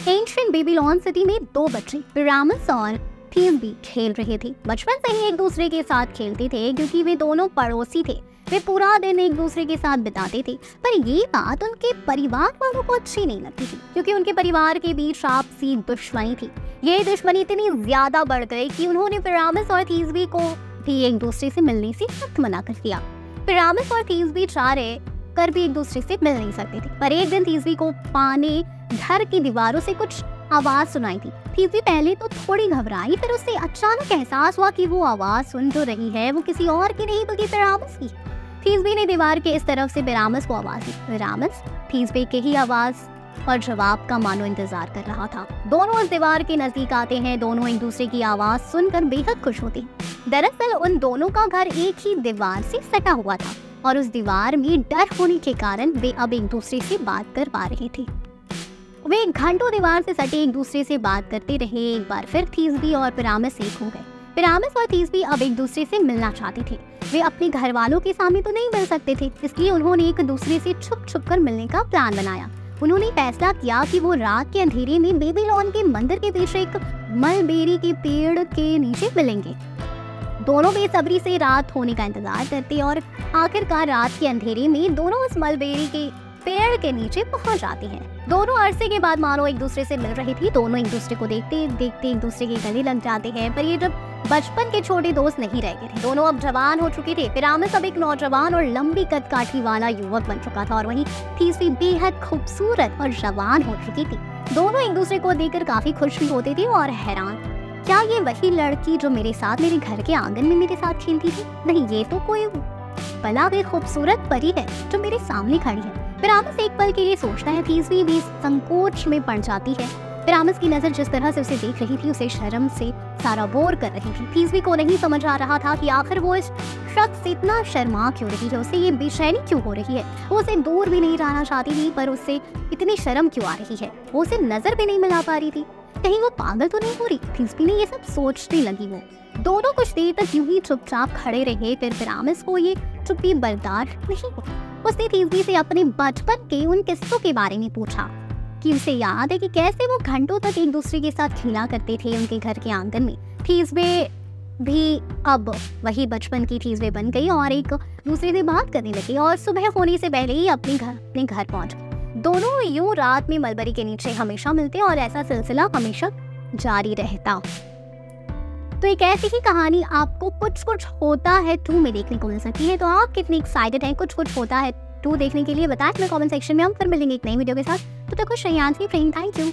Ancient Babylon city में दो बच्चे पिरामिस और थीब्स खेल रहे थे। बचपन से ही एक दूसरे के साथ खेलते थे क्योंकि वे दोनों पड़ोसी थे। वे पूरा दिन एक दूसरे के साथ बिताते थे। पर ये बात उनके परिवार वालों को अच्छी नहीं लगती थी क्योंकि उनके परिवार के बीच आपसी दुश्मनी थी। ये दुश्मनी इतनी ज्यादा बढ़ गई कि उन्होंने पिरामिस और थीब्स को भी एक दूसरे से मिलने से सख्त मना कर दिया। पिरामिस और थीब्स चाह रहे कर भी एक दूसरे से मिल नहीं सकते थे। पर एक दिन थीब्स को पाने घर की दीवारों से कुछ आवाज सुनाई थी। थीब्स पहले तो थोड़ी घबराई, फिर उससे अचानक एहसास हुआ कि वो आवाज सुन जो रही है वो किसी और की नहीं बल्कि पिरामिस की। थीब्स ने दीवार के इस तरफ से पिरामिस को आवाज दी। पिरामिस थीब्स के ही आवाज और जवाब का मानो इंतजार कर रहा था। दोनों इस दीवार के नजदीक आते हैं। दोनों एक दूसरे की आवाज सुनकर बेहद खुश होते हैं। दरअसल उन दोनों का घर एक ही दीवार से सटा हुआ था और उस दीवार में डर होने के कारण वे अब एक दूसरे से बात कर पा रहे थे। वे घंटों दीवार से सटे एक दूसरे से बात करते रहे। एक बार फिर थीब्स और पिरामिस एक हो गए। पिरामिस और थीब्स अब एक दूसरे से मिलना चाहते थे। वे अपने घर वालों के सामने तो नहीं मिल सकते थे, इसलिए उन्होंने एक दूसरे से छुप छुप कर मिलने का प्लान बनाया। उन्होंने फैसला किया कि वो रात के अंधेरे में बेबीलोन के मंदिर के पीछे एक मलबेरी के पेड़ के नीचे मिलेंगे। दोनों बेसब्री से रात होने का इंतजार करते और आखिरकार रात के अंधेरे में दोनों उस मलबेरी के पेड़ के नीचे पहुंच जाते हैं। दोनों अरसे के बाद मानो एक दूसरे से मिल रही थी। दोनों एक दूसरे को देखते देखते एक दूसरे के गले लग जाते हैं। पर ये जब बचपन के छोटे दोस्त नहीं रह गए थे। दोनों अब जवान हो चुके थे। पिरामिस अब एक नौजवान और लंबी कदकाठी वाला युवक बन चुका था और वहीं थीब्स बेहद खूबसूरत और जवान हो चुकी थी। दोनों एक दूसरे को देखकर काफी खुश भी होते थे और हैरान, क्या ये वही लड़की जो मेरे साथ मेरे घर के आंगन में मेरे साथ खेलती थी? नहीं, ये तो कोई भला भी खूबसूरत परी है जो मेरे सामने खड़ी है। पिरामिस एक पल के लिए सोचता है। थीब्स भी संकोच में पड़ जाती है। पिरामिस की नजर जिस तरह से उसे देख रही थी उसे शर्म से साराबोर कर रही थी। थीब्स को नहीं समझ आ रहा था कि आखिर वो इस शख्स से इतना शर्मा क्यों रही है, उसे ये बेचैनी क्यों हो रही है। वो उसे दूर भी नहीं जाना चाहती थी पर उससे इतनी शर्म क्यों आ रही है। वो उसे नजर भी नहीं मिला पा रही थी। कहीं वो पागल तो नहीं हो रही? थीब्स ने ये सब सोचने लगी। वो दोनों कुछ देर तक यूं ही चुपचाप खड़े रहे। फिर पिरामिस को ये चुप्पी बर्दाश्त नहीं हुई। उसने थीब्स से अपने बचपन के उन किस्सों के बारे में पूछा कि उसे याद है कि कैसे वो घंटों तक एक दूसरे के साथ खेला करते थे उनके घर के आंगन में। थीब्स भी अब वही बचपन की थीब्स बन गई और एक दूसरे से बात करने लगी और सुबह होने से पहले ही अपने घर पहुंच गई। दोनों यूं रात में मलबरी के नीचे हमेशा मिलते और ऐसा सिलसिला हमेशा जारी रहता। तो एक ऐसी ही कहानी आपको कुछ कुछ होता है 2 में देखने को मिल सकती है। तो आप कितनी एक्साइटेड हैं कुछ कुछ होता है 2 देखने के लिए? बताएं हमें कमेंट सेक्शन में। हम फिर मिलेंगे एक नई वीडियो के साथ। तो खुश रहिए। Thank you.